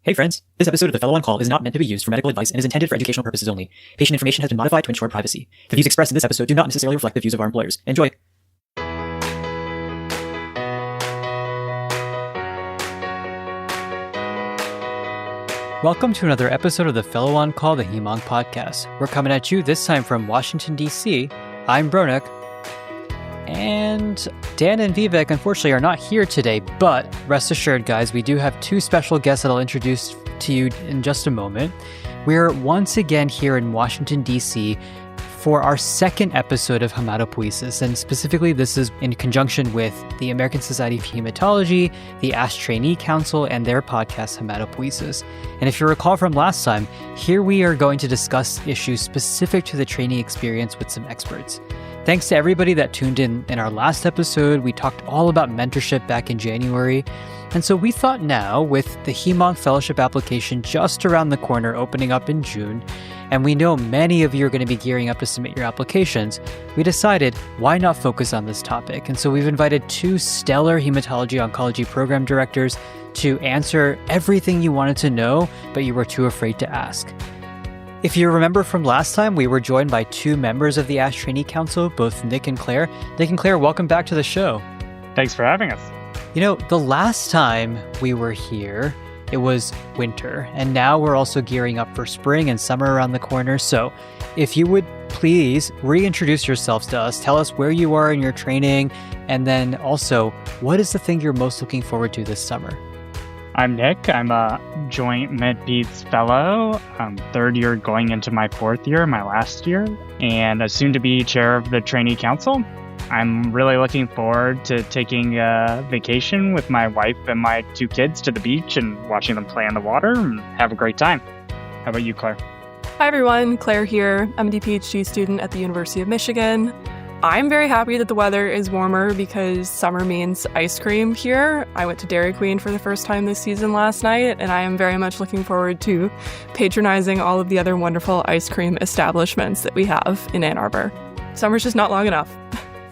Hey friends, this episode of The Fellow on Call is not meant to be used for medical advice and is intended for educational purposes only. Patient information has been modified to ensure privacy. The views expressed in this episode do not necessarily reflect the views of our employers. Enjoy! Welcome to another episode of The Fellow on Call, the Hem-Onc podcast. We're coming at you this time from Washington, D.C. I'm Bronek. And Dan and Vivek, unfortunately, are not here today, but rest assured, guys, we do have two special guests that I'll introduce to you in just a moment. We're once again here in Washington, D.C. for our second episode of Hematopoiesis, and specifically this is in conjunction with the American Society of Hematology, the ASH Trainee Council, and their podcast Hematopoiesis. And if you recall from last time, here we are going to discuss issues specific to the trainee experience with some experts. Thanks to everybody that tuned in our last episode. We talked all about mentorship back in January. And so we thought now, with the Hem-Onc Fellowship application just around the corner opening up in June, and we know many of you are going to be gearing up to submit your applications, we decided why not focus on this topic. And so we've invited two stellar hematology oncology program directors to answer everything you wanted to know, but you were too afraid to ask. If you remember from last time, we were joined by two members of the ASH Trainee Council, both Nick and Claire. Nick and Claire, welcome back to the show. Thanks for having us. You know, the last time we were here, it was winter, and now we're also gearing up for spring and summer around the corner. So if you would please reintroduce yourselves to us, tell us where you are in your training, and then also, what is the thing you're most looking forward to this summer? I'm Nick. I'm a Joint Med-Peds Fellow, third year going into my fourth year, my last year, and a soon-to-be chair of the Trainee Council. I'm really looking forward to taking a vacation with my wife and my two kids to the beach and watching them play in the water and have a great time. How about you, Claire? Hi everyone, Claire here. I'm a PhD student at the University of Michigan. I'm very happy that the weather is warmer because summer means ice cream here. I went to Dairy Queen for the first time this season last night, and I am very much looking forward to patronizing all of the other wonderful ice cream establishments that we have in Ann Arbor. Summer's just not long enough.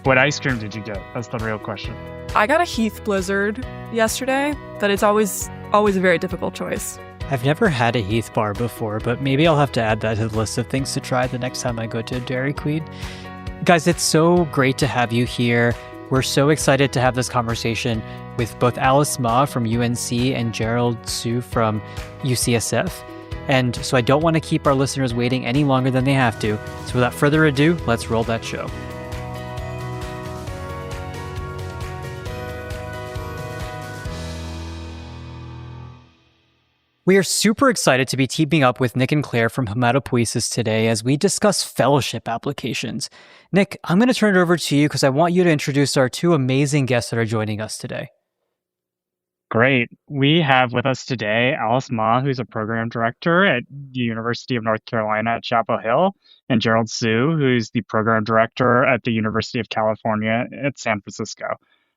What ice cream did you get? That's the real question. I got a Heath Blizzard yesterday, but it's always a very difficult choice. I've never had a Heath bar before, but maybe I'll have to add that to the list of things to try the next time I go to Dairy Queen. Guys, it's so great to have you here. We're so excited to have this conversation with both Alice Ma from UNC and Gerald Hsu from UCSF. And so I don't want to keep our listeners waiting any longer than they have to. So without further ado, let's roll that show. We are super excited to be teaming up with Nick and Claire from Hematopoiesis today as we discuss fellowship applications. Nick, I'm going to turn it over to you because I want you to introduce our two amazing guests that are joining us today. Great. We have with us today Alice Ma, who's a program director at the University of North Carolina at Chapel Hill, and Gerald Hsu, who's the program director at the University of California at San Francisco.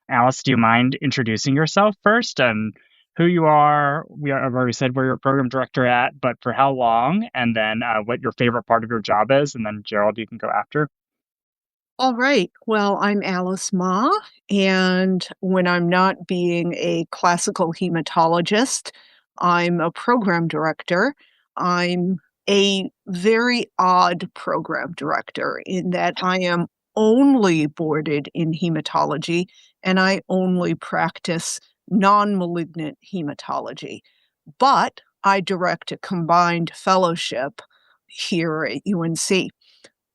Alice, do you mind introducing yourself first and who you are? I've already said where you're a program director at, but for how long, and then what your favorite part of your job is, and then Gerald, you can go after. All right. Well, I'm Alice Ma, and when I'm not being a classical hematologist, I'm a program director. I'm a very odd program director in that I am only boarded in hematology, and I only practice non-malignant hematology. But I direct a combined fellowship here at UNC.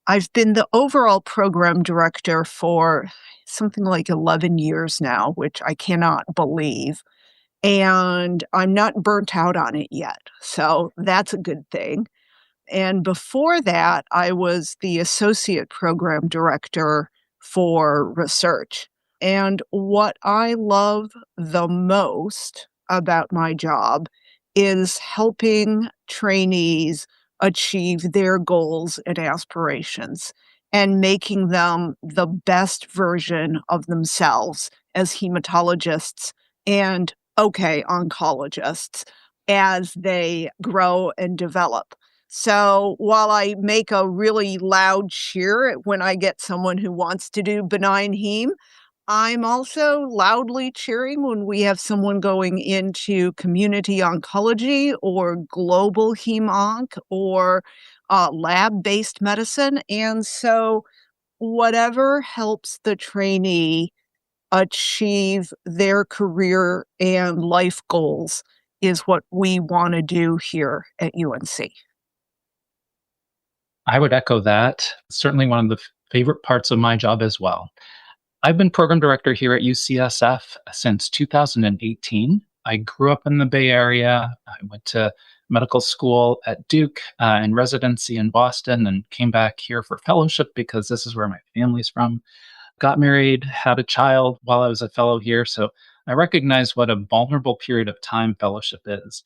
I've been the overall program director for something like 11 years now, which I cannot believe. And I'm not burnt out on it yet. So that's a good thing. And before that, I was the associate program director for research. And what I love the most about my job is helping trainees achieve their goals and aspirations and making them the best version of themselves as hematologists and, oncologists as they grow and develop. So while I make a really loud cheer when I get someone who wants to do benign heme, I'm also loudly cheering when we have someone going into community oncology or global hem-onc or lab-based medicine. And so whatever helps the trainee achieve their career and life goals is what we want to do here at UNC. I would echo that. Certainly one of the favorite parts of my job as well. I've been program director here at UCSF since 2018. I grew up in the Bay Area. I went to medical school at Duke and residency in Boston and came back here for fellowship because this is where my family's from. Got married, had a child while I was a fellow here. So I recognize what a vulnerable period of time fellowship is.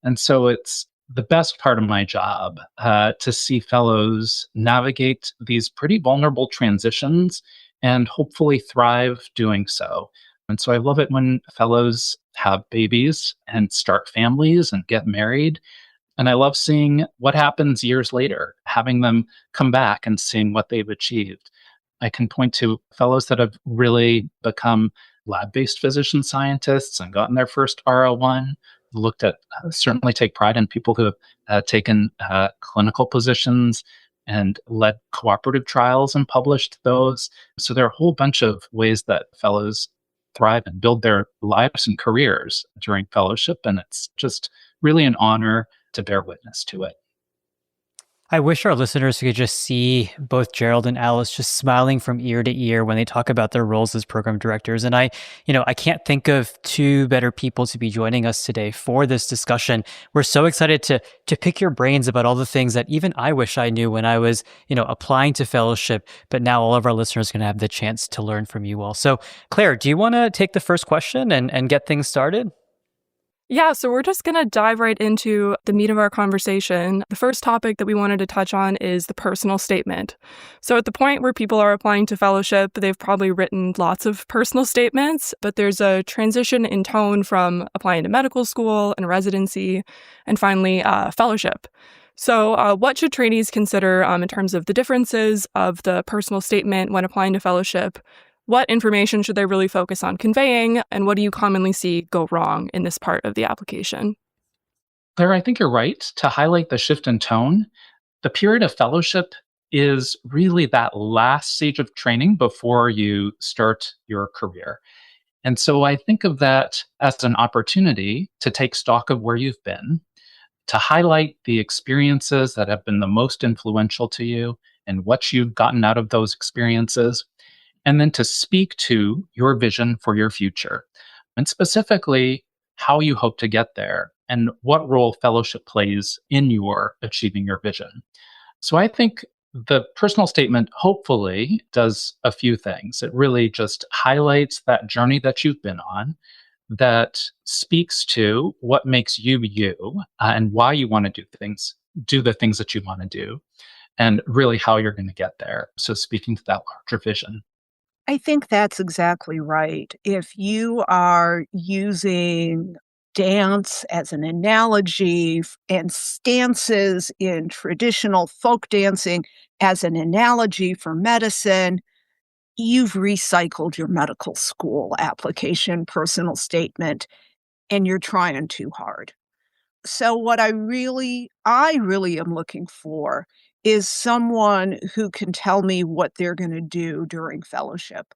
And so it's the best part of my job to see fellows navigate these pretty vulnerable transitions and hopefully thrive doing so. And so I love it when fellows have babies and start families and get married. And I love seeing what happens years later, having them come back and seeing what they've achieved. I can point to fellows that have really become lab-based physician scientists and gotten their first RO1, looked at certainly take pride in people who have taken clinical positions and led cooperative trials and published those. So there are a whole bunch of ways that fellows thrive and build their lives and careers during fellowship. And it's just really an honor to bear witness to it. I wish our listeners could just see both Gerald and Alice just smiling from ear to ear when they talk about their roles as program directors. And I can't think of two better people to be joining us today for this discussion. We're so excited to pick your brains about all the things that even I wish I knew when I was, applying to fellowship, but now all of our listeners are going to have the chance to learn from you all. So Claire, do you want to take the first question and get things started? Yeah, so we're just going to dive right into the meat of our conversation. The first topic that we wanted to touch on is the personal statement. So at the point where people are applying to fellowship, they've probably written lots of personal statements, but there's a transition in tone from applying to medical school and residency, and finally fellowship. So what should trainees consider in terms of the differences of the personal statement when applying to fellowship? What information should they really focus on conveying, and what do you commonly see go wrong in this part of the application? Claire, I think you're right to highlight the shift in tone. The period of fellowship is really that last stage of training before you start your career. And so I think of that as an opportunity to take stock of where you've been, to highlight the experiences that have been the most influential to you and what you've gotten out of those experiences, and then to speak to your vision for your future, and specifically how you hope to get there and what role fellowship plays in your achieving your vision. So I think the personal statement hopefully does a few things. It really just highlights that journey that you've been on, that speaks to what makes you you and why you want to do the things that you want to do, and really how you're going to get there. So speaking to that larger vision. I think that's exactly right. If you are using dance as an analogy and stances in traditional folk dancing as an analogy for medicine, you've recycled your medical school application personal statement and you're trying too hard. So what I really am looking for is someone who can tell me what they're going to do during fellowship.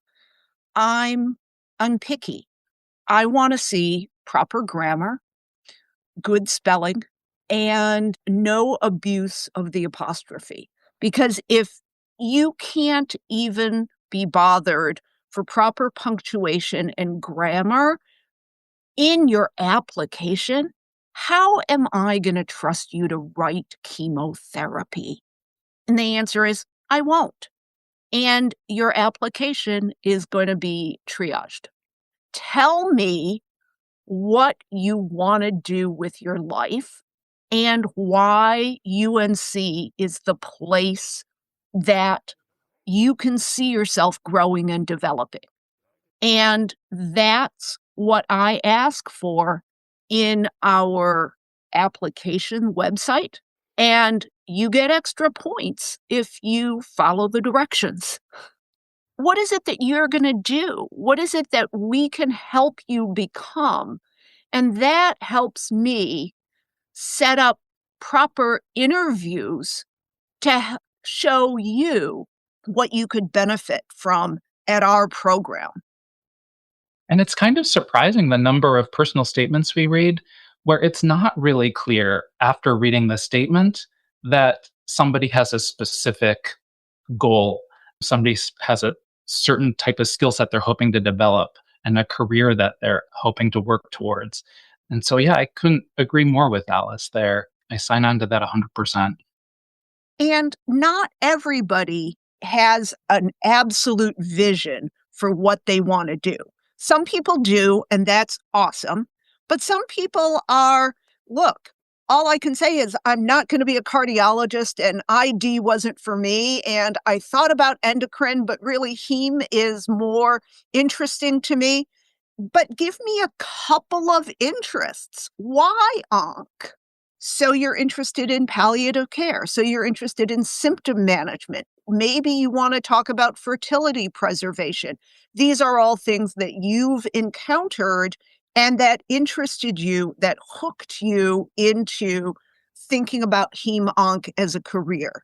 I'm unpicky. I want to see proper grammar, good spelling, and no abuse of the apostrophe. Because if you can't even be bothered for proper punctuation and grammar in your application, how am I going to trust you to write chemotherapy? And the answer is, I won't. And your application is going to be triaged. Tell me what you want to do with your life and why UNC is the place that you can see yourself growing and developing. And that's what I ask for in our application website. And you get extra points if you follow the directions. What is it that you're going to do? What is it that we can help you become? And that helps me set up proper interviews to show you what you could benefit from at our program. And it's kind of surprising the number of personal statements we read where it's not really clear after reading the statement that somebody has a specific goal. Somebody has a certain type of skill set they're hoping to develop and a career that they're hoping to work towards. And so, yeah, I couldn't agree more with Alice there. I sign on to that 100%. And not everybody has an absolute vision for what they want to do. Some people do, and that's awesome. But some people are, look, all I can say is I'm not going to be a cardiologist, and ID wasn't for me. And I thought about endocrine, but really heme is more interesting to me. But give me a couple of interests. Why onc? So you're interested in palliative care. So you're interested in symptom management. Maybe you want to talk about fertility preservation. These are all things that you've encountered and that interested you, that hooked you into thinking about heme-onc as a career.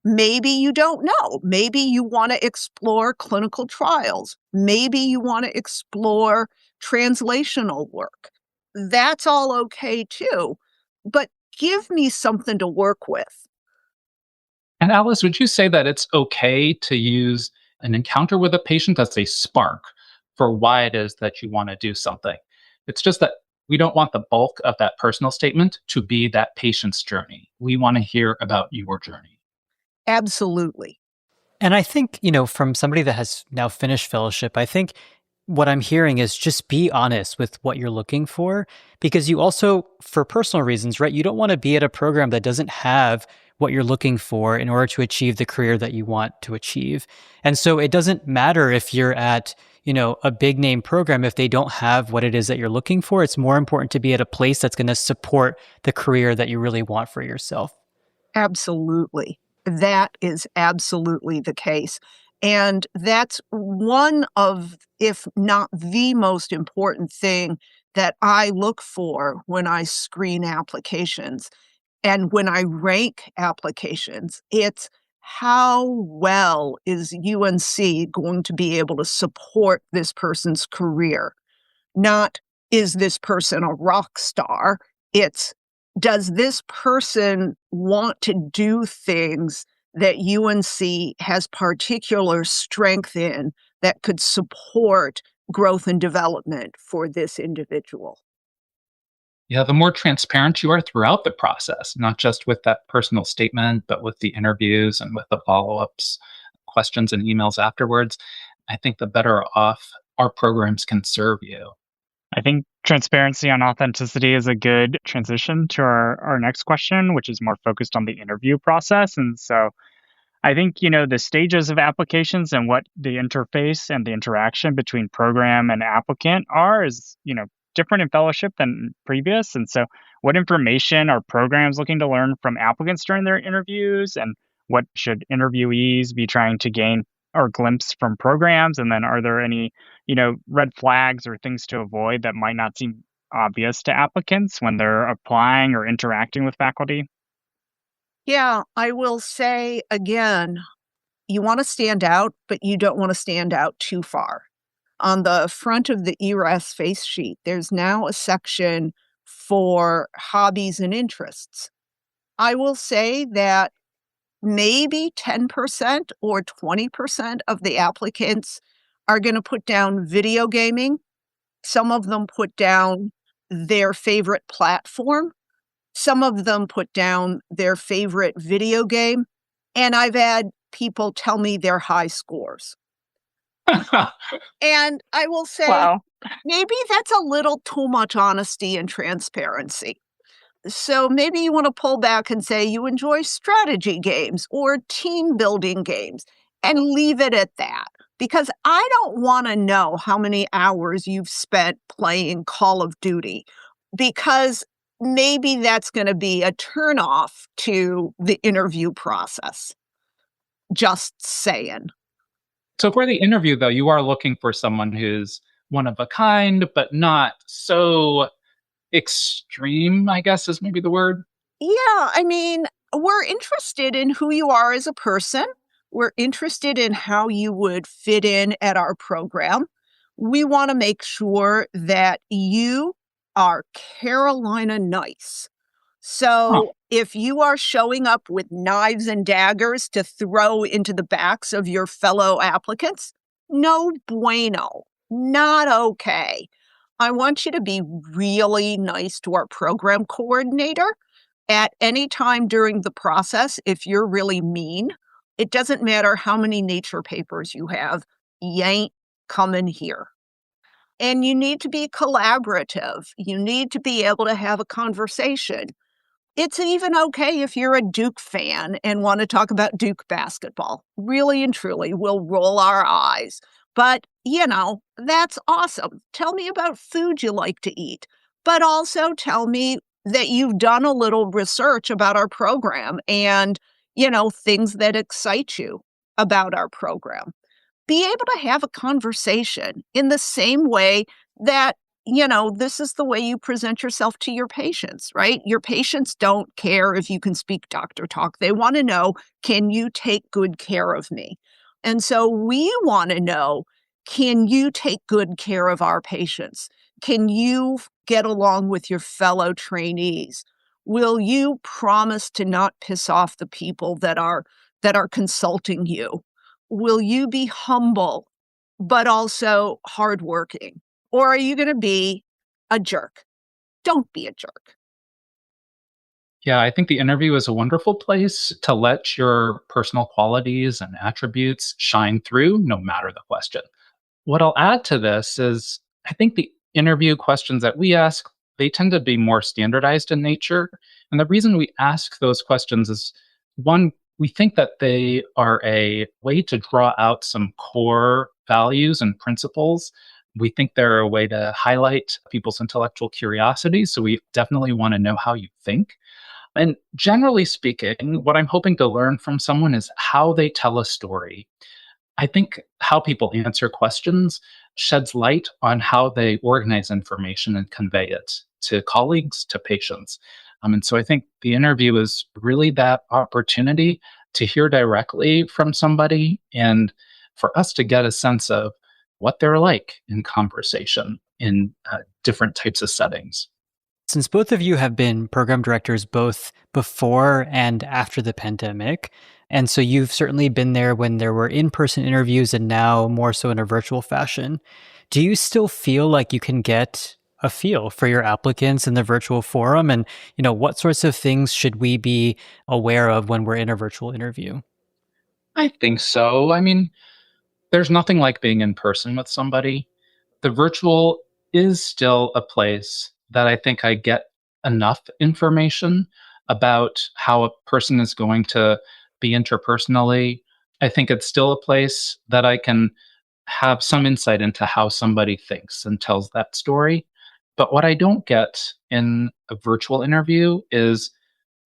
Maybe you don't know. Maybe you want to explore clinical trials. Maybe you want to explore translational work. That's all okay too. But give me something to work with. And Alice, would you say that it's okay to use an encounter with a patient as a spark for why it is that you want to do something? It's just that we don't want the bulk of that personal statement to be that patient's journey. We want to hear about your journey. Absolutely. And I think, from somebody that has now finished fellowship, I think what I'm hearing is just be honest with what you're looking for, because you also, for personal reasons, right, you don't want to be at a program that doesn't have what you're looking for in order to achieve the career that you want to achieve. And so it doesn't matter if you're at, a big name program, if they don't have what it is that you're looking for. It's more important to be at a place that's going to support the career that you really want for yourself. Absolutely. That is absolutely the case. And that's one of, if not the most important thing that I look for when I screen applications and when I rank applications. It's how well is UNC going to be able to support this person's career? Not, is this person a rock star? It's, does this person want to do things that UNC has particular strength in that could support growth and development for this individual? Yeah, the more transparent you are throughout the process, not just with that personal statement, but with the interviews and with the follow ups, questions, and emails afterwards, I think the better off our programs can serve you. I think transparency and authenticity is a good transition to our next question, which is more focused on the interview process. And so I think, the stages of applications and what the interface and the interaction between program and applicant are is, different in fellowship than previous. And so what information are programs looking to learn from applicants during their interviews, and what should interviewees be trying to gain or glimpse from programs? And then are there any, red flags or things to avoid that might not seem obvious to applicants when they're applying or interacting with faculty? Yeah, I will say again, you want to stand out, but you don't want to stand out too far. On the front of the ERAS face sheet, there's now a section for hobbies and interests. I will say that maybe 10% or 20% of the applicants are going to put down video gaming. Some of them put down their favorite platform. Some of them put down their favorite video game. And I've had people tell me their high scores. And I will say, Wow. maybe that's a little too much honesty and transparency. So maybe you want to pull back and say you enjoy strategy games or team building games and leave it at that. Because I don't want to know how many hours you've spent playing Call of Duty, because maybe that's going to be a turnoff to the interview process. Just saying. So for the interview, though, you are looking for someone who's one of a kind, but not so extreme, I guess is maybe the word. Yeah, I mean, we're interested in who you are as a person. We're interested in how you would fit in at our program. We want to make sure that you are Carolina nice. Huh. So if you are showing up with knives and daggers to throw into the backs of your fellow applicants, no bueno, not okay. I want you to be really nice to our program coordinator at any time during the process. If you're really mean, it doesn't matter how many nature papers you have, you ain't coming here. And you need to be collaborative. You need to be able to have a conversation. It's even okay if you're a Duke fan and want to talk about Duke basketball. Really and truly, we'll roll our eyes. But, that's awesome. Tell me about food you like to eat, but also tell me that you've done a little research about our program and, things that excite you about our program. Be able to have a conversation in the same way that, this is the way you present yourself to your patients, right? Your patients don't care if you can speak doctor talk. They want to know, can you take good care of me? And so we want to know, can you take good care of our patients? Can you get along with your fellow trainees? Will you promise to not piss off the people that are consulting you? Will you be humble, but also hardworking? Or are you going to be a jerk? Don't be a jerk. Yeah, I think the interview is a wonderful place to let your personal qualities and attributes shine through, no matter the question. What I'll add to this is I think the interview questions that we ask, they tend to be more standardized in nature. And the reason we ask those questions is one, we think that they are a way to draw out some core values and principles. We think they're a way to highlight people's intellectual curiosity. So we definitely want to know how you think. And generally speaking, what I'm hoping to learn from someone is how they tell a story. I think how people answer questions sheds light on how they organize information and convey it to colleagues, to patients. And so I think the interview is really that opportunity to hear directly from somebody and for us to get a sense of what they're like in conversation in different types of settings. Since both of you have been program directors both before and after the pandemic, and so you've certainly been there when there were in-person interviews and now more so in a virtual fashion, do you still feel like you can get a feel for your applicants in the virtual forum? And, what sorts of things should we be aware of when we're in a virtual interview? I think so. I mean, there's nothing like being in person with somebody. The virtual is still a place that I think I get enough information about how a person is going to be interpersonally. I think it's still a place that I can have some insight into how somebody thinks and tells that story. But what I don't get in a virtual interview is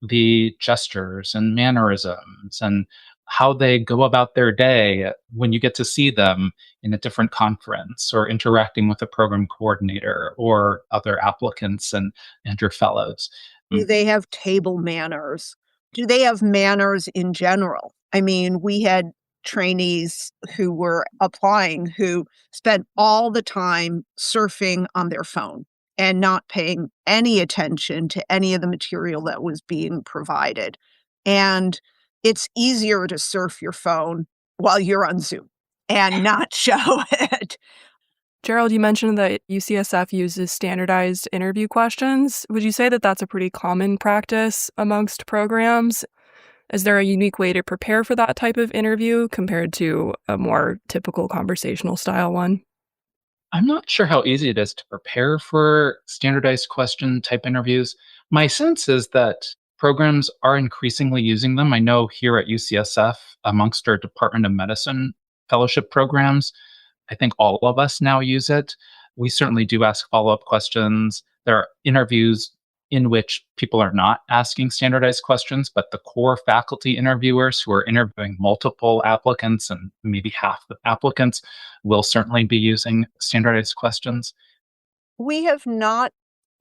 the gestures and mannerisms and how they go about their day when you get to see them in a different conference or interacting with a program coordinator or other applicants and your fellows. Do they have table manners? Do they have manners in general? I mean, we had trainees who were applying who spent all the time surfing on their phone and not paying any attention to any of the material that was being provided. And it's easier to surf your phone while you're on Zoom and not show it. Gerald, you mentioned that UCSF uses standardized interview questions. Would you say that that's a pretty common practice amongst programs? Is there a unique way to prepare for that type of interview compared to a more typical conversational style one? I'm not sure how easy it is to prepare for standardized question type interviews. My sense is that programs are increasingly using them. I know here at UCSF, amongst our Department of Medicine fellowship programs, I think all of us now use it. We certainly do ask follow up questions. There are interviews in which people are not asking standardized questions, but the core faculty interviewers who are interviewing multiple applicants and maybe half the applicants will certainly be using standardized questions. We have not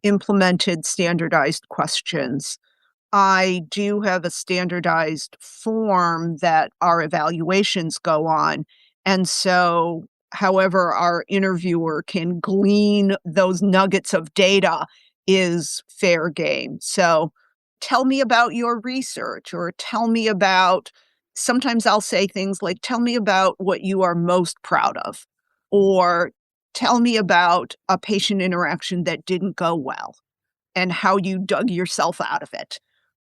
implemented standardized questions. I do have a standardized form that our evaluations go on. And so, however, our interviewer can glean those nuggets of data is fair game. So, tell me about your research, or tell me about, sometimes I'll say things like, tell me about what you are most proud of, or tell me about a patient interaction that didn't go well and how you dug yourself out of it.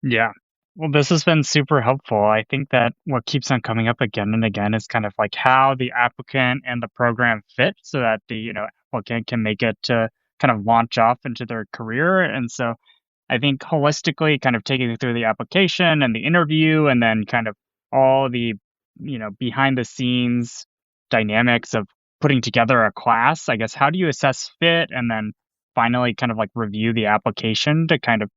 Yeah. Well, this has been super helpful. I think that what keeps on coming up again and again is kind of like how the applicant and the program fit so that the, applicant can make it to kind of launch off into their career. And so I think holistically kind of taking through the application and the interview and then kind of all the, behind the scenes dynamics of putting together a class, I guess, how do you assess fit and then finally kind of like review the application to kind of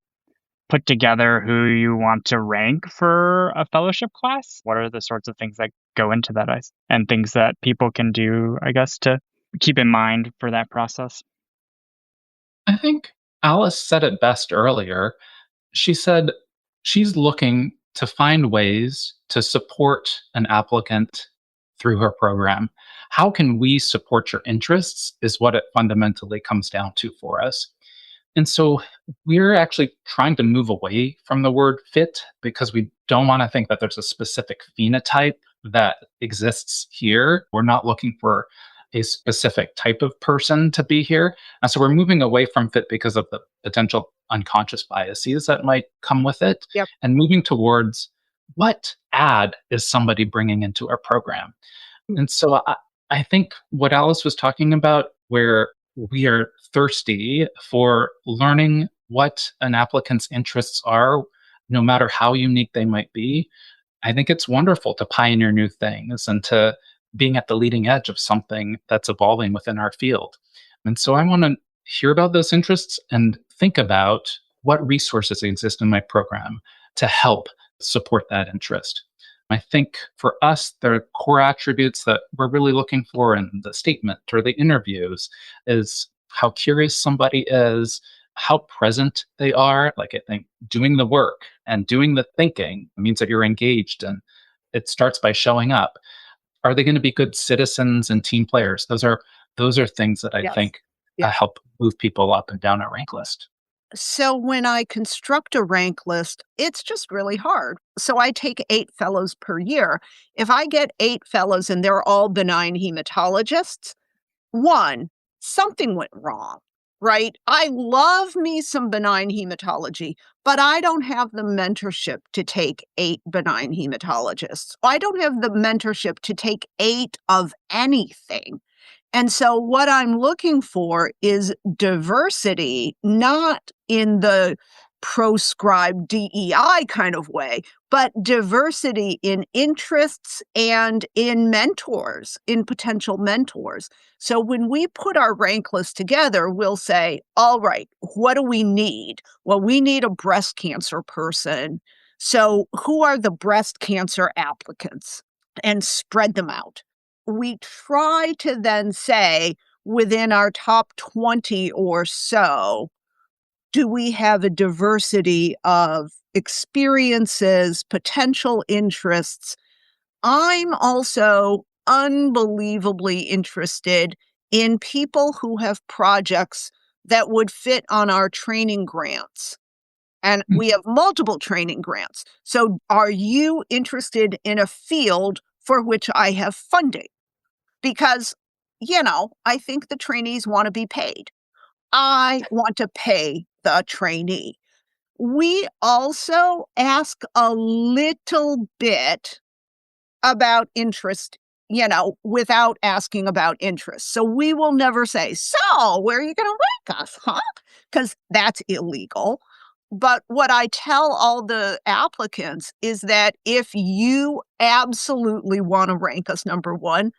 put together who you want to rank for a fellowship class? What are the sorts of things that go into that and things that people can do, I guess, to keep in mind for that process? I think Alice said it best earlier. She said she's looking to find ways to support an applicant through her program. How can we support your interests is what it fundamentally comes down to for us. And so we're actually trying to move away from the word fit because we don't want to think that there's a specific phenotype that exists here. We're not looking for a specific type of person to be here. And so we're moving away from fit because of the potential unconscious biases that might come with it, Yep. and moving towards what ad is somebody bringing into our program. And so I think what Alice was talking about, where we are thirsty for learning what an applicant's interests are, no matter how unique they might be. I think it's wonderful to pioneer new things and to being at the leading edge of something that's evolving within our field. And so I want to hear about those interests and think about what resources exist in my program to help support that interest. I think for us, the core attributes that we're really looking for in the statement or the interviews is how curious somebody is, how present they are. Like, I think doing the work and doing the thinking means that you're engaged, and it starts by showing up. Are they going to be good citizens and team players? Those are things that I Yes. think Yeah. help move people up and down a rank list. So when I construct a rank list, it's just really hard. So I take 8 fellows per year. If I get 8 fellows and they're all benign hematologists, one, something went wrong, right? I love me some benign hematology, but I don't have the mentorship to take 8 benign hematologists. I don't have the mentorship to take 8 of anything. And so what I'm looking for is diversity, not in the proscribed DEI kind of way, but diversity in interests and in mentors, in potential mentors. So when we put our rank list together, we'll say, all right, what do we need? Well, we need a breast cancer person. So who are the breast cancer applicants? And spread them out. We try to then say, within our top 20 or so, do we have a diversity of experiences, potential interests? I'm also unbelievably interested in people who have projects that would fit on our training grants. And we have multiple training grants. So are you interested in a field for which I have funding? Because, I think the trainees want to be paid. I want to pay the trainee. We also ask a little bit about interest, without asking about interest. So we will never say, so where are you going to rank us, huh? Because that's illegal. But what I tell all the applicants is that if you absolutely want to rank us number 1,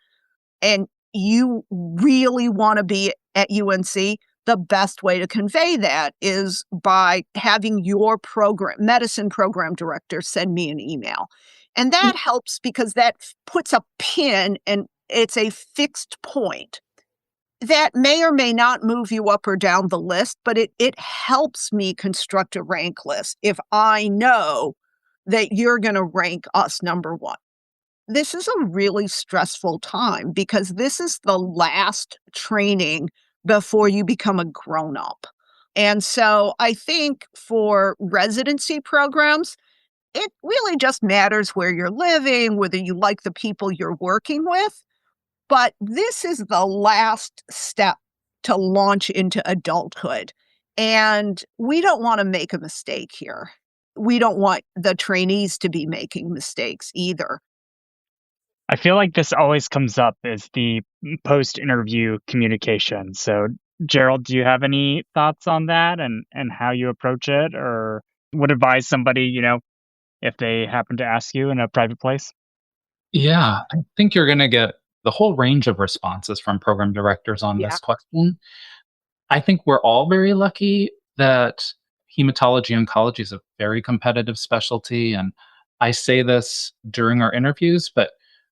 and you really want to be at UNC, the best way to convey that is by having your medicine program director send me an email. And that helps because that puts a pin and it's a fixed point that may or may not move you up or down the list, but it helps me construct a rank list if I know that you're going to rank us number one. This is a really stressful time because this is the last training before you become a grown-up. And so I think for residency programs, it really just matters where you're living, whether you like the people you're working with. But this is the last step to launch into adulthood. And we don't want to make a mistake here. We don't want the trainees to be making mistakes either. I feel like this always comes up as the post-interview communication. So, Gerald, do you have any thoughts on that and how you approach it, or would advise somebody, if they happen to ask you in a private place? Yeah, I think you're going to get the whole range of responses from program directors on Yeah. this question. I think we're all very lucky that hematology oncology is a very competitive specialty. And I say this during our interviews,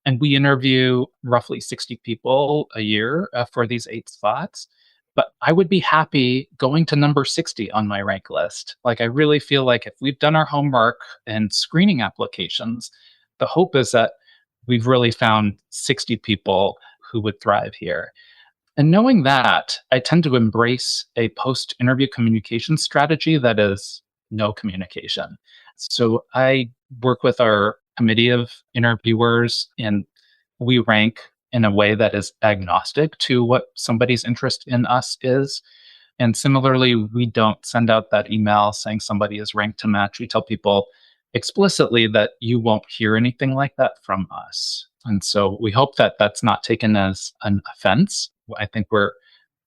and we interview roughly 60 people a year for these 8 spots. But I would be happy going to number 60 on my rank list. Like, I really feel like if we've done our homework and screening applications, the hope is that we've really found 60 people who would thrive here. And knowing that, I tend to embrace a post interview communication strategy that is no communication. So I work with our committee of interviewers, and we rank in a way that is agnostic to what somebody's interest in us is. And similarly, we don't send out that email saying somebody is ranked to match. We tell people explicitly that you won't hear anything like that from us. And so we hope that that's not taken as an offense. I think we're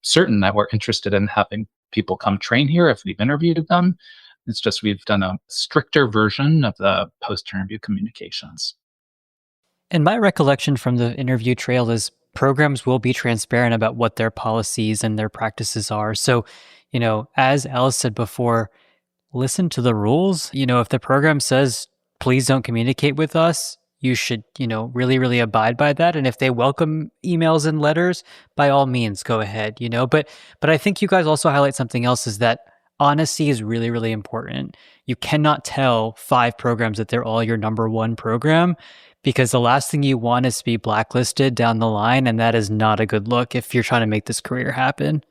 certain that we're interested in having people come train here if we've interviewed them. It's just we've done a stricter version of the post-interview communications. And my recollection from the interview trail is programs will be transparent about what their policies and their practices are. So, as Alice said before, listen to the rules. If the program says, please don't communicate with us, you should, really, really abide by that. And if they welcome emails and letters, by all means, go ahead, But I think you guys also highlight something else, is that honesty is really, really important. You cannot tell 5 programs that they're all your number one program, because the last thing you want is to be blacklisted down the line. And that is not a good look if you're trying to make this career happen.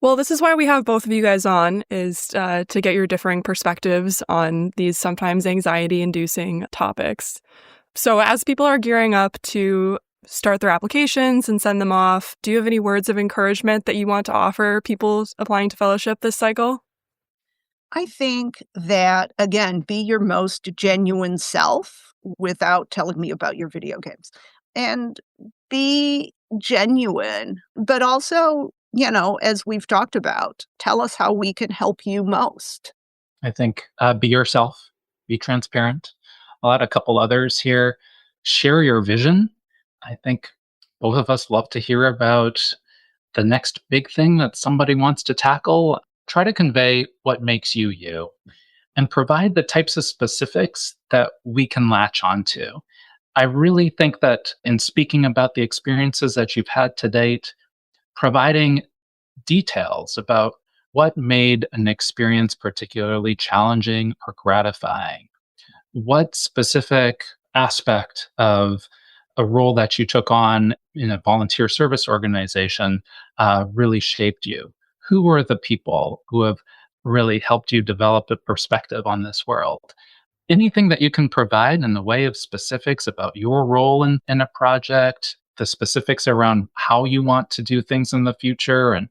Well, this is why we have both of you guys on, is to get your differing perspectives on these sometimes anxiety-inducing topics. So as people are gearing up to start their applications and send them off, do you have any words of encouragement that you want to offer people applying to fellowship this cycle? I think that, again, be your most genuine self without telling me about your video games. And be genuine, but also, as we've talked about, tell us how we can help you most. I think be yourself, be transparent. I'll add a couple others here. Share your vision. I think both of us love to hear about the next big thing that somebody wants to tackle. Try to convey what makes you you, and provide the types of specifics that we can latch onto. I really think that in speaking about the experiences that you've had to date, providing details about what made an experience particularly challenging or gratifying, what specific aspect of a role that you took on in a volunteer service organization really shaped you. Who were the people who have really helped you develop a perspective on this world? Anything that you can provide in the way of specifics about your role in a project, the specifics around how you want to do things in the future and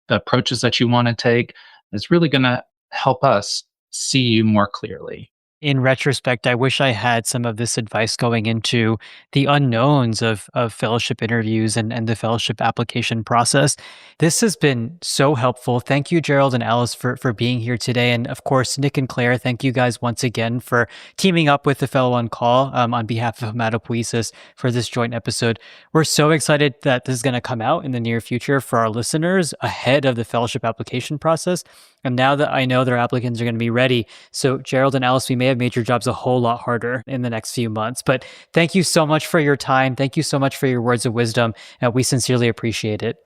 the approaches that you want to take, is really going to help us see you more clearly. In retrospect, I wish I had some of this advice going into the unknowns of fellowship interviews and the fellowship application process. This has been so helpful. Thank you, Gerald and Alice, for being here today. And of course, Nick and Claire, thank you guys once again for teaming up with the Fellow on Call on behalf of Hematopoiesis for this joint episode. We're so excited that this is going to come out in the near future for our listeners ahead of the fellowship application process. And now that I know their applicants are going to be ready, so Gerald and Alice, we may have made your jobs a whole lot harder in the next few months. But thank you so much for your time. Thank you so much for your words of wisdom. We sincerely appreciate it.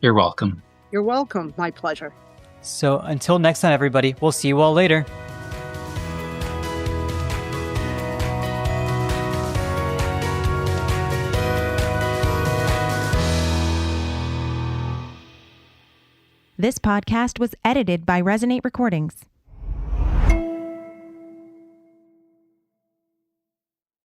You're welcome. You're welcome. My pleasure. So until next time, everybody, we'll see you all later. This podcast was edited by Resonate Recordings.